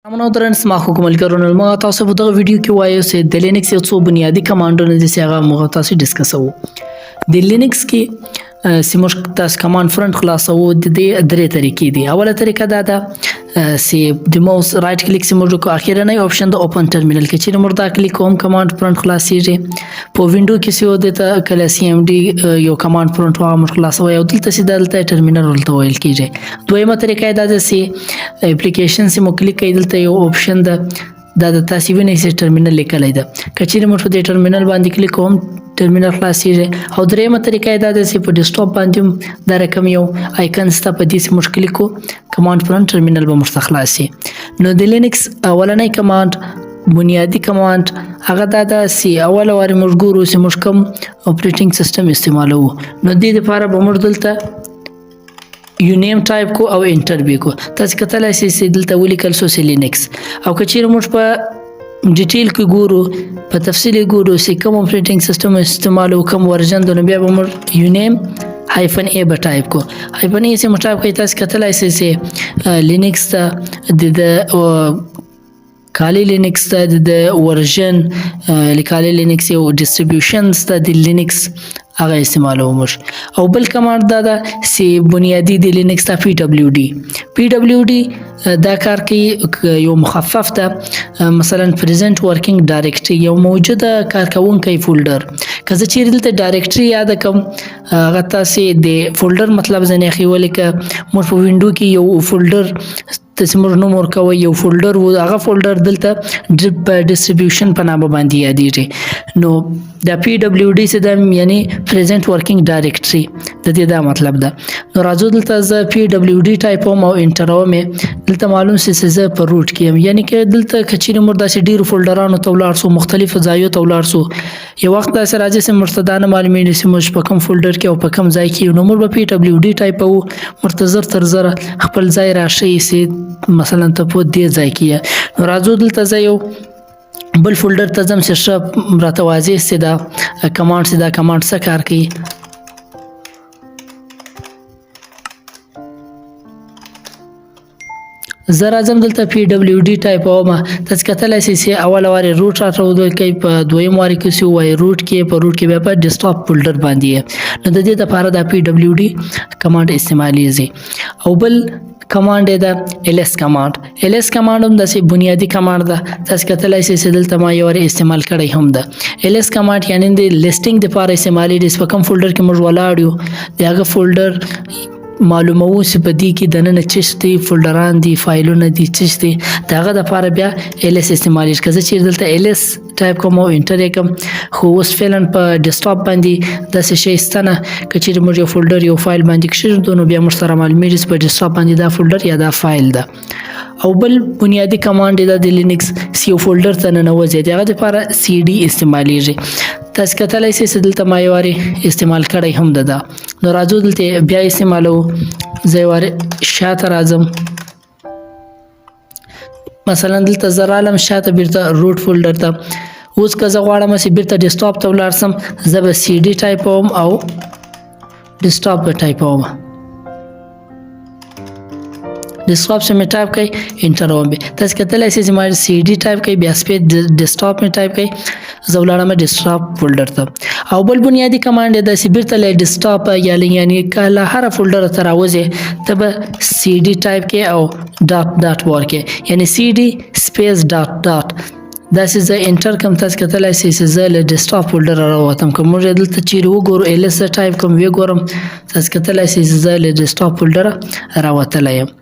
امنو درنس ما خو کومل کرونل ما تاسو په دغه ویډیو کې وایو چې د لینکس یو څو بنیادی کمانډونه دي چې هغه موږ تاسو ډیسکسو د لینکس کې سیموږ تاسو کمانډ فرنٹ خلاصو د دې درې طریقې دي. اوله طریقه دا ده چې د ماوس رائټ کلیک سیموږ کو اخیرنی اپشن د اوپن ټرمینل کې چې موږ دا کلیک کوم کمانډ فرنٹ خلاصيږي په وینډو کې سیو د کله سی ام ډي یو کمانډ فرنٹ موږ خلاصو یو دلته سي دلته ټرمینل ولته ویل کیږي. دویمه طریقه دا ده چې اپلیکیشن سیمو کلیک کوي دلته یو اپشن ده دا د تاسو وینئ چې ټرمینل لیکلای ده کچېره موږ په دې ټرمینل باندې کلیک کوم ټرمینل خلاصيږي. او دریمه طریقه دا ده چې په ډیسکټاپ باندې دا رقم یو آیکن ستا په دې سیمو کلیک کو کمانډ فرنٹ ټرمینل به مستخلاصي. نو د لینکس اولنۍ کمانډ بنیادی کمانډ هغه دا ده چې اول واره موږ ګورو چې موږ کوم اپریټینګ سیستم استعمالوو. نو د دې لپاره به موږ دلته یو نیم ټایپ کو او انټر به کو تاسو کتلای شئ چې دلته ولیکل سو لینکس او کچېره موږ په ډیټیل کې ګورو په تفصیل ګورو چې کوم اپریټینګ سیستم استعمالو کوم ورژن د بیا به موږ یو نیم هایفن ای به ټایپ کو هایفن ای چې موږ ټایپ کوي تاسو کتلای شئ چې لینکس ته د کالی لینکس ته د ورژن لیکالی لینکس یو ډیسټریبیوشنز ته د لینکس هغه استعمالو موږ. او بل کمانډ دا ده چې بنیادی د لینکس ته پی دبلیو ډي دا کار کوي یو مخفف ده مثلا پریزنت ورکینګ ډایرکټري یو موجوده کارکونکي فولډر که زه چیرې دلته ډایرکټري یاد کوم هغه تاسو د فولډر مطلب ځنه خي ولیکه موږ په وینډو کې یو فولډر تاسو موږ نوم ورکوي یو فولډر و هغه فولډر دلته ډیسټریبیوشن په نامه باندې یادېږي. نو د پی دبلیو ډي څه ده یعنی پریزنت ورکینګ ډایرکټري د دې دا مطلب ده. نو راځو دلته زه پی دبلیو ډي ټایپ کوم او انټر وم دلته معلوم سي زه په روټ کې یم یعنی کې دلته کچېره موږ داسې ډیرو فولډرانو ته ولاړ سو مختلفو ځایو ته ولاړ سو یو وخت داسې راځي چې مرتدانه معلومې نشي موږ په کوم فولډر کې او په کوم ځای کې نو موږ په پی دبلیو ډي ټایپ وو مرتزر تر زره خپل ځای راشي چې مثلا ته په دې ځای کې نو راځو دلته زه یو بل فولډر ته ځم چې راته واضح سي دا کمانډ سي دا کمانډ څه کار کوي. زه راځم دلته پی دبلیو ډي ټایپ وم تاسو کتلای شئ چې اول واره روټ راټول کوي په دویم واره کې سو وای روټ کې په روټ کې بیا په ډیسکټاپ فولډر باندې نو د دې لپاره د پی دبلیو ډي کمانډ استعمالېږي. او بل کمانډ ده ls کمانډ هم د بنیادی کمانډ ده تاسو کتلای شئ چې دلته ما یو استعمال کړی هم ده. ls کمانډ یعنی د لیسټینګ لپاره استعمالېږي چې په کوم فولډر کې موږ ولاړ یو دغه فولډر معلومو چې په دې کې دنه چشتي فولډران دي فایلونه دي چشتي داغه د لپاره بیا ls استعمالېږي که چې دلته ls ټایپ کوم او انټر کوم خو اوس فعلا په ډیسکټاپ باندې د څه شي ستنه کچېره موږ یو فولډر یو فایل باندې کښې نو بیا موږ سره معلومیږي په ډیسکټاپ باندې دا فولډر یا دا فایل ده. او بل بنیادی کمانډ د لینکس سی فولډر ته ننوځي دغه لپاره سی ډي استعمالېږي تاسو کتلای شئ چې دلته ما یو استعمال کړی هم ده. نو راځو دلته بیا استعمالو زه یو شاته راځم مثلا دلته زرالم شاته بیرته روټ فولډر ته اوس که زه غواړم چې بیرته ډیسکټاپ ته ولاړ سم زه به سی ډي ټایپ کوم او ډیسکټاپ به ټایپ کوم ډیسکټاپ سے می ټایپ کوي انټر وم تاسو کتلای شئ چې ما سی ډي ټایپ کوي بیا سپیس ډیسکټاپ می ټایپ کوي زه ولاړم ډیسکټاپ فولډر ته. او بل بنیادی کمانډ د بیرته له ډیسکټاپ یعنی کله هر فولډر ته راوځي ته به سی ډي ټایپ کوي او ډاټ ورکې یعنی سی ډي سپیس ډاټ دا چې زه انټر کوم تاسو کتلای شئ چې زه له ډیسکټاپ فولډر راووتم کوم موږ دلته چیرې وګورو ls ټایپ کوم وګورم تاسو کتلای شئ چې زه له ډیسکټاپ فولډر راوتلی یم.